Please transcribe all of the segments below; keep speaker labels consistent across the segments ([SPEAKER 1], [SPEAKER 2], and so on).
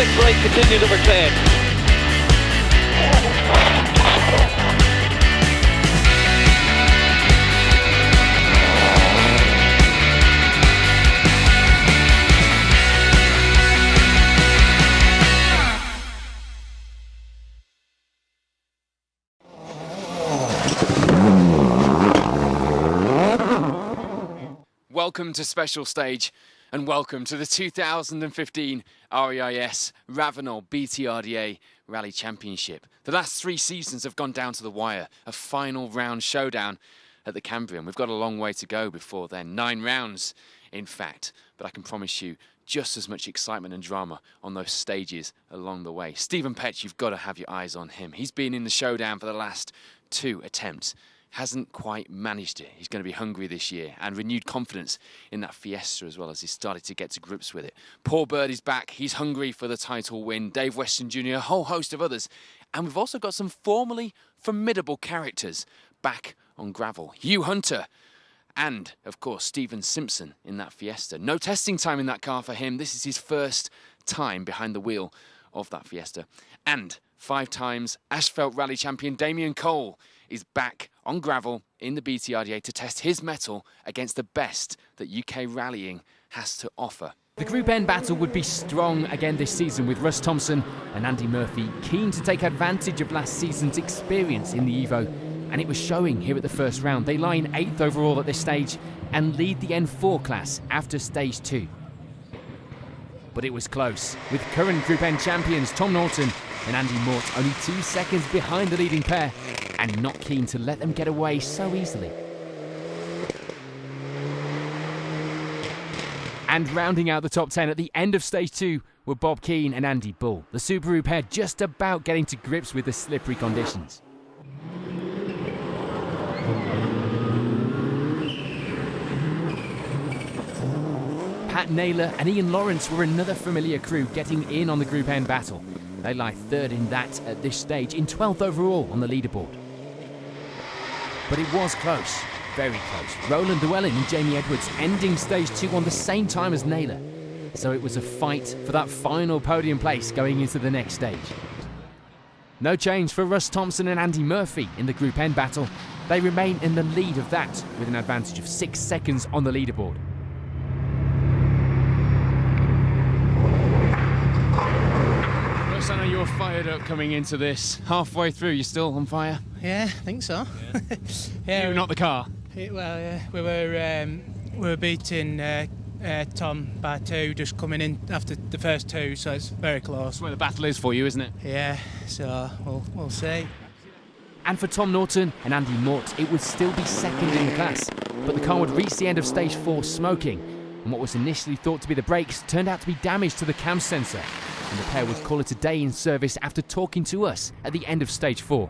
[SPEAKER 1] Next race continue number 10.
[SPEAKER 2] Welcome to Special Stage and welcome to the 2015 REIS Ravenel BTRDA Rally Championship. The last 3 seasons have gone down to the wire, a final round showdown at the Cambrian. We've got a long way to go before then, 9 rounds in fact, but I can promise you just as much excitement and drama on those stages along the way. Stephen Petch, you've got to have your eyes on him. He's been in the showdown for the last 2 attempts. Hasn't quite managed it. He's going to be hungry this year and renewed confidence in that Fiesta as well as he started to get to grips with it. Paul Bird is back. He's hungry for the title win. Dave Weston Jr., a whole host of others. And we've also got some formerly formidable characters back on gravel. Hugh Hunter and, of course, Stephen Simpson in that Fiesta. No testing time in that car for him. This is his first time behind the wheel of that Fiesta. And 5 times Asphalt Rally champion Damien Cole is back on gravel in the BTRDA to test his mettle against the best that UK rallying has to offer.
[SPEAKER 3] The Group N battle would be strong again this season with Russ Thompson and Andy Murphy keen to take advantage of last season's experience in the Evo, and it was showing here at the first round. They lie in 8th overall at this stage and lead the N4 class after stage 2. But it was close, with current Group N champions Tom Norton and Andy Mort only 2 seconds behind the leading pair, and not keen to let them get away so easily. And rounding out the top 10 at the end of stage 2 were Bob Keane and Andy Bull, the Subaru pair just about getting to grips with the slippery conditions. Pat Naylor and Ian Lawrence were another familiar crew getting in on the Group N battle. They lie 3rd in that at this stage, in 12th overall on the leaderboard. But it was close, very close. Roland Llewellyn and Jamie Edwards ending stage 2 on the same time as Naylor. So it was a fight for that final podium place going into the next stage. No change for Russ Thompson and Andy Murphy in the Group N battle. They remain in the lead of that with an advantage of 6 seconds on the leaderboard. I know you're fired up coming into this. Halfway through, you're still on fire?
[SPEAKER 4] Yeah, I think so.
[SPEAKER 3] Yeah, not the car.
[SPEAKER 4] We were beating Tom by 2, just coming in after the first 2, so it's very close.
[SPEAKER 3] That's where the battle is for you, isn't it?
[SPEAKER 4] Yeah, so we'll see.
[SPEAKER 3] And for Tom Norton and Andy Mort, it would still be 2nd in the class, but the car would reach the end of stage 4 smoking, and what was initially thought to be the brakes turned out to be damage to the cam sensor. And the pair would call it a day in service after talking to us at the end of stage 4.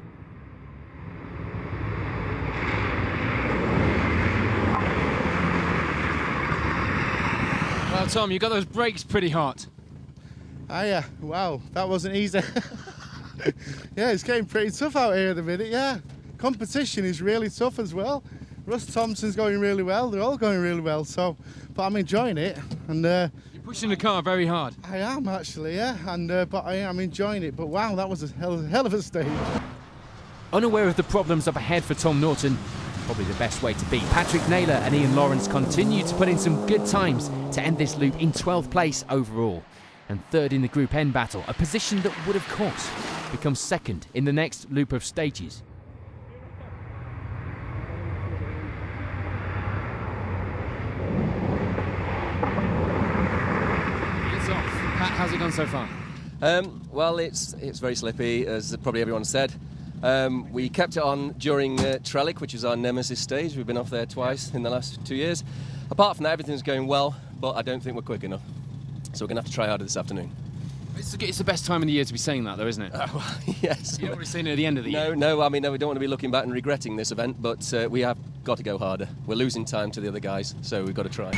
[SPEAKER 3] Well, Tom, you got those brakes pretty hot.
[SPEAKER 5] Ah, yeah. Wow, that wasn't easy. Yeah, it's getting pretty tough out here at the minute, yeah. Competition is really tough as well. Russ Thompson's going really well, they're all going really well, but I'm enjoying it. And you're
[SPEAKER 3] pushing the car very hard.
[SPEAKER 5] I am actually, yeah, but I am enjoying it. But wow, that was a hell of a stage.
[SPEAKER 3] Unaware of the problems up ahead for Tom Norton, probably the best way to be, Patrick Naylor and Ian Lawrence continue to put in some good times to end this loop in 12th place overall and 3rd in the Group N battle, a position that would of course become 2nd in the next loop of stages. It's off. Pat, how's it gone so far?
[SPEAKER 6] Well, it's very slippy, as probably everyone said. We kept it on during Trellick, which is our nemesis stage. We've been off there twice in the last 2 years. Apart from that, everything's going well, but I don't think we're quick enough. So we're going to have to try harder this afternoon.
[SPEAKER 3] It's the best time of the year to be saying that, though, isn't it?
[SPEAKER 6] Well, yes.
[SPEAKER 3] You don't want to be saying it at the end of the year.
[SPEAKER 6] No, I mean, no, we don't want to be looking back and regretting this event, but we have got to go harder. We're losing time to the other guys, so we've got to try.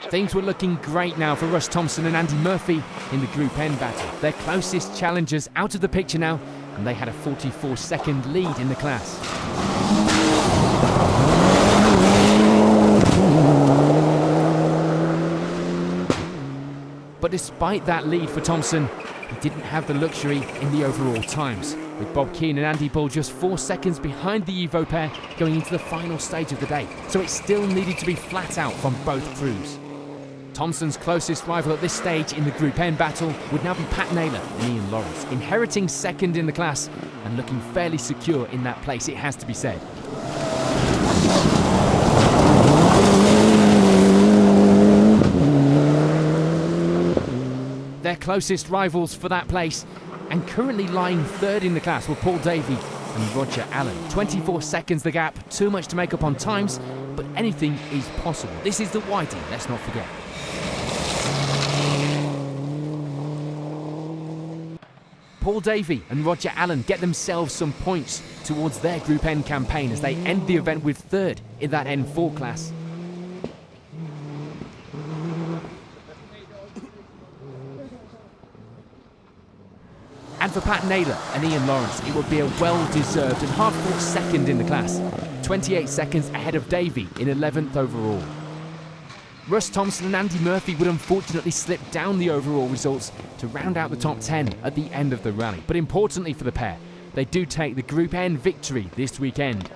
[SPEAKER 3] Things were looking great now for Russ Thompson and Andy Murphy in the Group N battle. Their closest challengers out of the picture now, and they had a 44-second lead in the class. But despite that lead for Thompson, he didn't have the luxury in the overall times, with Bob Keane and Andy Bull just 4 seconds behind the Evo pair going into the final stage of the day. So it still needed to be flat out from both crews. Thompson's closest rival at this stage in the Group N battle would now be Pat Naylor and Ian Lawrence, inheriting second in the class and looking fairly secure in that place, it has to be said. Their closest rivals for that place, and currently lying third in the class, were Paul Davey and Roger Allen. 24 seconds the gap, too much to make up on times, but anything is possible. This is the Whiting, let's not forget. Paul Davey and Roger Allen get themselves some points towards their Group N campaign as they end the event with third in that N4 class. And for Pat Naylor and Ian Lawrence, it would be a well-deserved and hard-fought second in the class, 28 seconds ahead of Davey in 11th overall. Russ Thompson and Andy Murphy would unfortunately slip down the overall results to round out the top 10 at the end of the rally. But importantly for the pair, they do take the Group N victory this weekend.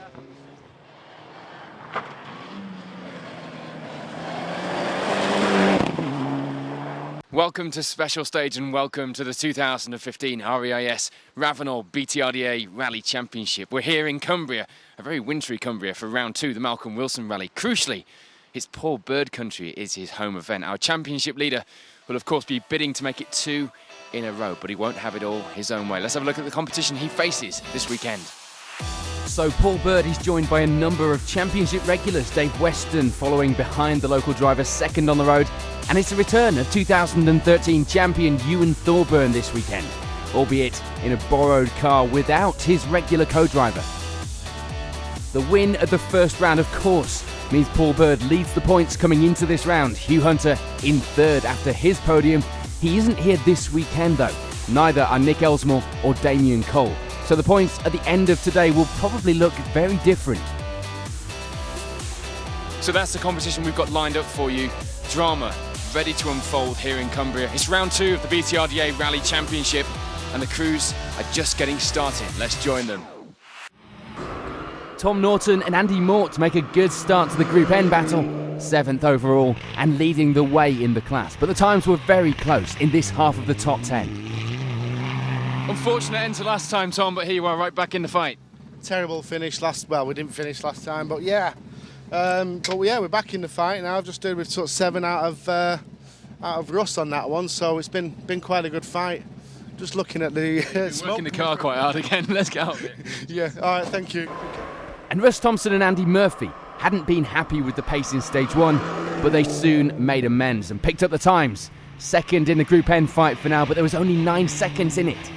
[SPEAKER 2] Welcome to Special Stage and welcome to the 2015 REIS Ravenel BTRDA Rally Championship. We're here in Cumbria, a very wintry Cumbria, for round 2, the Malcolm Wilson Rally. Crucially, it's Paul Bird Country is his home event. Our championship leader will of course be bidding to make it 2 in a row, but he won't have it all his own way. Let's have a look at the competition he faces this weekend.
[SPEAKER 3] So Paul Bird is joined by a number of championship regulars. Dave Weston following behind the local driver, second on the road. And it's a return of 2013 champion Ewan Thorburn this weekend, albeit in a borrowed car without his regular co-driver. The win at the first round, of course, means Paul Bird leads the points coming into this round. Hugh Hunter in third after his podium. He isn't here this weekend though. Neither are Nick Elsmore or Damien Cole. So the points at the end of today will probably look very different.
[SPEAKER 2] So that's the competition we've got lined up for you. Drama, ready to unfold here in Cumbria. It's round 2 of the BTRDA Rally Championship, and the crews are just getting started. Let's join them.
[SPEAKER 3] Tom Norton and Andy Mort make a good start to the Group N battle, 7th overall and leading the way in the class. But the times were very close in this half of the top 10.
[SPEAKER 2] Unfortunate end to last time, Tom, but here you are right back in the fight.
[SPEAKER 5] Terrible finish well, we didn't finish last time, but yeah. We're back in the fight now. I've just stood with sort of 7 out of Russ on that one, so it's been quite a good fight. Just looking at the
[SPEAKER 2] working the car quite hard again. Let's get out of it.
[SPEAKER 5] Yeah, all right, thank you.
[SPEAKER 3] And Russ Thompson and Andy Murphy hadn't been happy with the pace in stage 1, but they soon made amends and picked up the times. 2nd in the Group N fight for now, but there was only 9 seconds in it.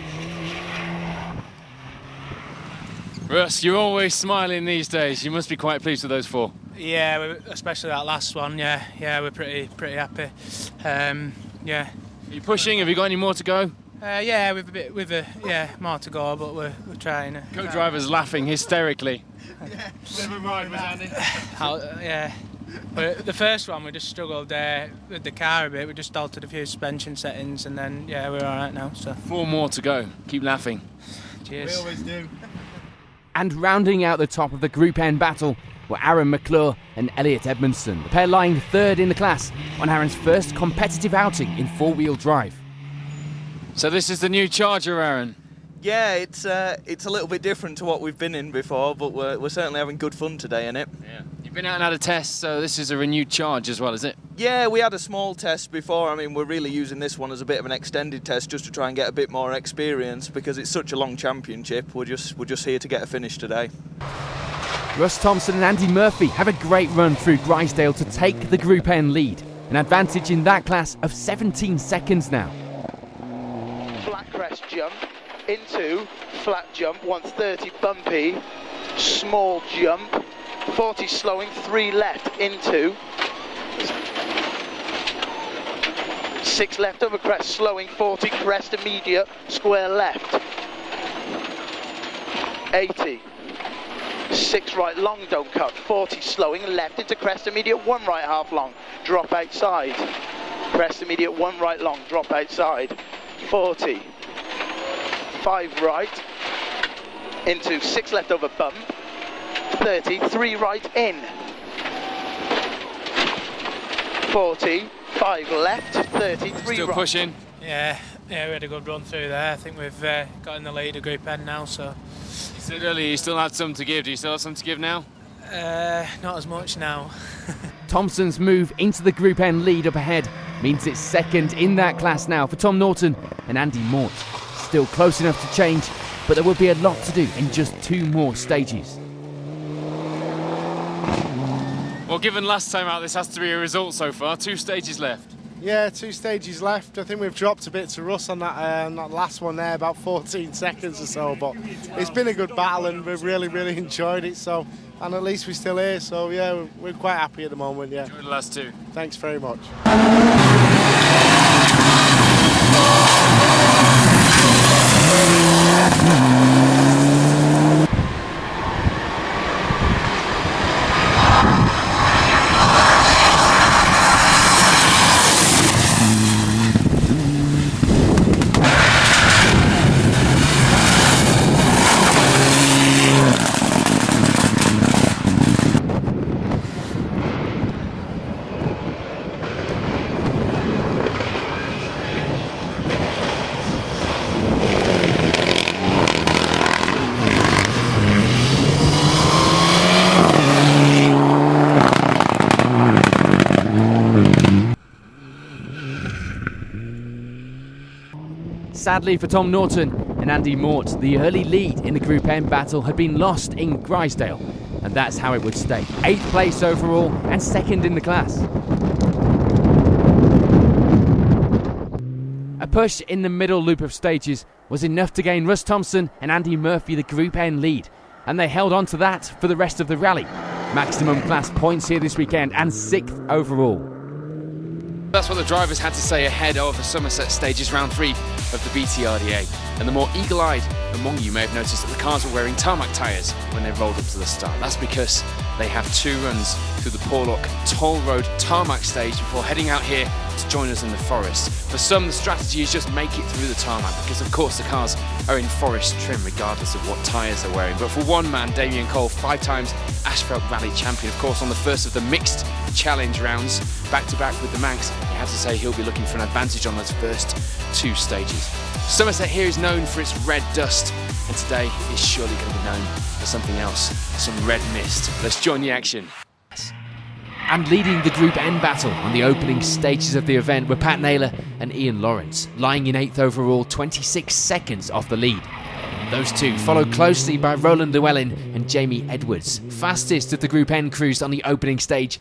[SPEAKER 2] Russ, you're always smiling these days. You must be quite pleased with those 4.
[SPEAKER 4] Yeah, especially that last one. Yeah, we're pretty happy. Yeah.
[SPEAKER 2] Are you pushing? Have you got any more to go?
[SPEAKER 4] Yeah, more to go, but we're trying.
[SPEAKER 2] Co-driver's laughing hysterically. Never mind, was Andy.
[SPEAKER 4] Yeah. But the first one, we just struggled with the car a bit. We just altered a few suspension settings, and then we're all right now. So
[SPEAKER 2] 4 more to go. Keep laughing.
[SPEAKER 4] Cheers.
[SPEAKER 5] We always do.
[SPEAKER 3] And rounding out the top of the Group N battle were Aaron McClure and Elliot Edmondson, the pair lying 3rd in the class on Aaron's first competitive outing in 4-wheel drive.
[SPEAKER 2] So this is the new Charger, Aaron.
[SPEAKER 7] Yeah, it's a little bit different to what we've been in before, but we're certainly having good fun today in it.
[SPEAKER 2] Yeah. You've been out and had a test, so this is a renewed charge as well, is it?
[SPEAKER 7] Yeah, we had a small test before. I mean, we're really using this one as a bit of an extended test just to try and get a bit more experience because it's such a long championship. We're just here to get a finish today.
[SPEAKER 3] Russ Thompson and Andy Murphy have a great run through Grisdale to take the Group N lead, an advantage in that class of 17 seconds now.
[SPEAKER 8] Flat crest jump into flat jump, 130 bumpy, small jump, 40 slowing, 3 left into 6 left over crest slowing, 40 crest immediate, square left, 80, 6 right long, don't cut, 40 slowing, left into crest immediate, 1 right half long, drop outside, crest immediate, 1 right long, drop outside, 40, 5 right into 6 left over bump, 30, 3 right in, 40, 5 left, 30, 3
[SPEAKER 2] Still
[SPEAKER 8] right.
[SPEAKER 2] pushing.
[SPEAKER 4] Yeah, we had a good run through there. I think we've got in the lead of Group N now, so.
[SPEAKER 2] You said earlier you still had some to give. Do you still have some to give now?
[SPEAKER 4] Not as much now.
[SPEAKER 3] Thompson's move into the Group N lead up ahead means it's 2nd in that class now for Tom Norton and Andy Mort. Still close enough to change, but there will be a lot to do in just 2 more stages.
[SPEAKER 2] Well, given last time out, this has to be a result so far. 2 stages left.
[SPEAKER 5] Yeah, 2 stages left. I think we've dropped a bit to Russ on that last one there, about 14 seconds or so. But it's been a good battle, and we've really enjoyed it. So, and at least we're still here. So yeah, we're quite happy at the moment. Yeah.
[SPEAKER 2] Enjoy the last 2.
[SPEAKER 5] Thanks very much.
[SPEAKER 3] Sadly for Tom Norton and Andy Mort, the early lead in the Group N battle had been lost in Grisdale, and that's how it would stay. 8th place overall and 2nd in the class. A push in the middle loop of stages was enough to gain Russ Thompson and Andy Murphy the Group N lead, and they held on to that for the rest of the rally. Maximum class points here this weekend and 6th overall.
[SPEAKER 2] That's what the drivers had to say ahead of the Somerset Stages round 3 of the BTRDA. And the more eagle-eyed among you may have noticed that the cars were wearing tarmac tyres when they rolled up to the start. That's because they have 2 runs through the Porlock Toll Road tarmac stage before heading out here to join us in the forest. For some, the strategy is just make it through the tarmac because of course the cars are in forest trim regardless of what tyres they're wearing. But for one man, Damien Cole, 5 times Asphalt Rally champion, of course on the first of the mixed challenge rounds, back to back with the Manx, you have to say he'll be looking for an advantage on those first 2 stages. Somerset here is known for its red dust, and today is surely going to be known for something else, some red mist. Let's join the action.
[SPEAKER 3] And leading the Group N battle on the opening stages of the event were Pat Naylor and Ian Lawrence, lying in 8th overall, 26 seconds off the lead. Those two followed closely by Roland Llewellyn and Jamie Edwards, fastest of the Group N crews on the opening stage.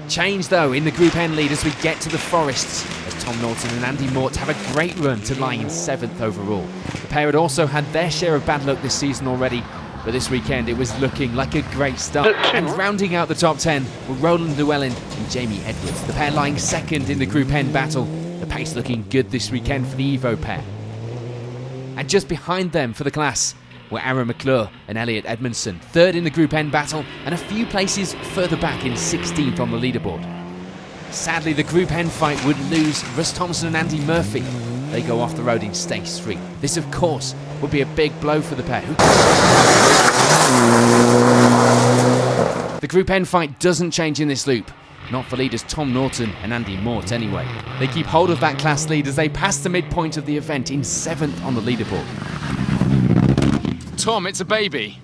[SPEAKER 3] Change though in the Group N lead as we get to the forests, as Tom Norton and Andy Mort have a great run to lie in 7th overall. The pair had also had their share of bad luck this season already, but this weekend it was looking like a great start. And rounding out the top 10 were Roland Llewellyn and Jamie Edwards, the pair lying 2nd in the Group N battle. The pace looking good this weekend for the Evo pair. And just behind them for the class were Aaron McClure and Elliot Edmondson, 3rd in the Group N battle and a few places further back in 16th on the leaderboard. Sadly, the Group N fight would lose Russ Thompson and Andy Murphy. They go off the road in stage 3. This, of course, would be a big blow for the pair. The Group N fight doesn't change in this loop. Not for leaders Tom Norton and Andy Mort anyway. They keep hold of that class lead as they pass the midpoint of the event in 7th on the leaderboard.
[SPEAKER 2] Tom, it's a baby.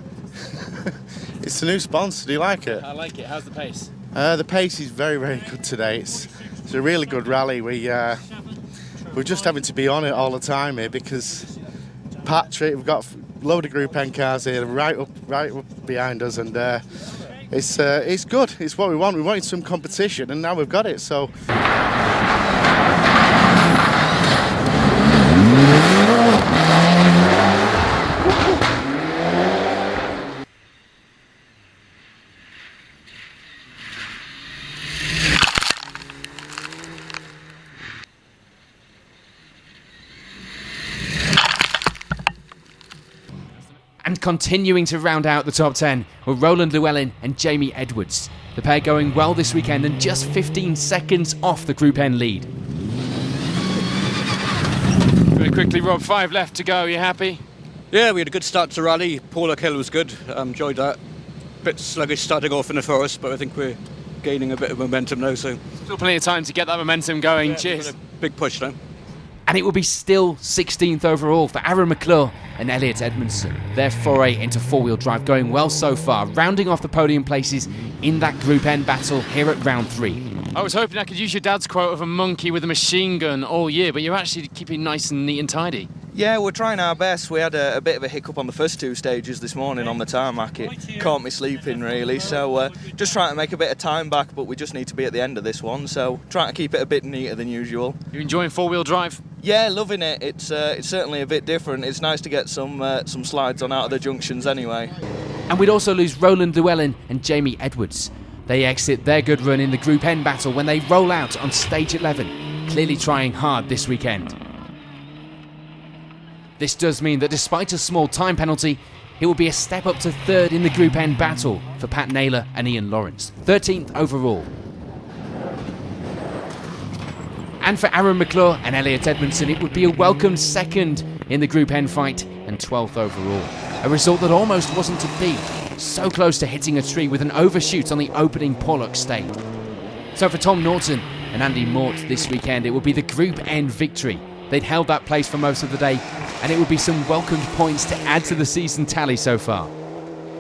[SPEAKER 5] It's a new sponsor. Do you like it?
[SPEAKER 2] I like it. How's the pace?
[SPEAKER 5] The pace is very, very good today. It's a really good rally. We're just having to be on it all the time here because Patrick, we've got a load of Group N cars here right up behind us, and it's good. It's what we want. We wanted some competition, and now we've got it. So.
[SPEAKER 3] And continuing to round out the top 10 were Roland Llewellyn and Jamie Edwards. The pair going well this weekend and just 15 seconds off the Group N lead.
[SPEAKER 2] Very quickly, Rob, 5 left to go. You happy?
[SPEAKER 9] Yeah, we had a good start to rally. Porlock Hill was good. Enjoyed that. Bit sluggish starting off in the forest, but I think we're gaining a bit of momentum now. So
[SPEAKER 2] Still plenty of time to get that momentum going.
[SPEAKER 9] yeah,
[SPEAKER 2] Cheers.
[SPEAKER 9] a big push now.
[SPEAKER 3] And it will be still 16th overall for Aaron McClure and Elliot Edmondson. Their foray into four-wheel drive going well so far, rounding off the podium places in that Group N battle here at round 3.
[SPEAKER 2] I was hoping I could use your dad's quote of a monkey with a machine gun all year, but you're actually keeping nice and neat and tidy.
[SPEAKER 7] Yeah, we're trying our best. We had a bit of a hiccup on the first 2 stages this morning on the tarmac. It caught me sleeping really, so just trying to make a bit of time back, but we just need to be at the end of this one, so trying to keep it a bit neater than usual.
[SPEAKER 2] You enjoying four-wheel drive?
[SPEAKER 7] Yeah, loving it. It's certainly a bit different. It's nice to get some slides on out of the junctions anyway.
[SPEAKER 3] And we'd also lose Roland Llewellyn and Jamie Edwards. They exit their good run in the Group N battle when they roll out on stage 11, clearly trying hard this weekend. This does mean that despite a small time penalty, it will be a step up to 3rd in the Group N battle for Pat Naylor and Ian Lawrence, 13th overall. And for Aaron McClure and Elliot Edmondson, it would be a welcome 2nd in the Group N fight and 12th overall. A result that almost wasn't to be, so close to hitting a tree with an overshoot on the opening Porlock stage. So for Tom Norton and Andy Mort this weekend, it would be the Group N victory. They'd held that place for most of the day, and it would be some welcomed points to add to the season tally so far.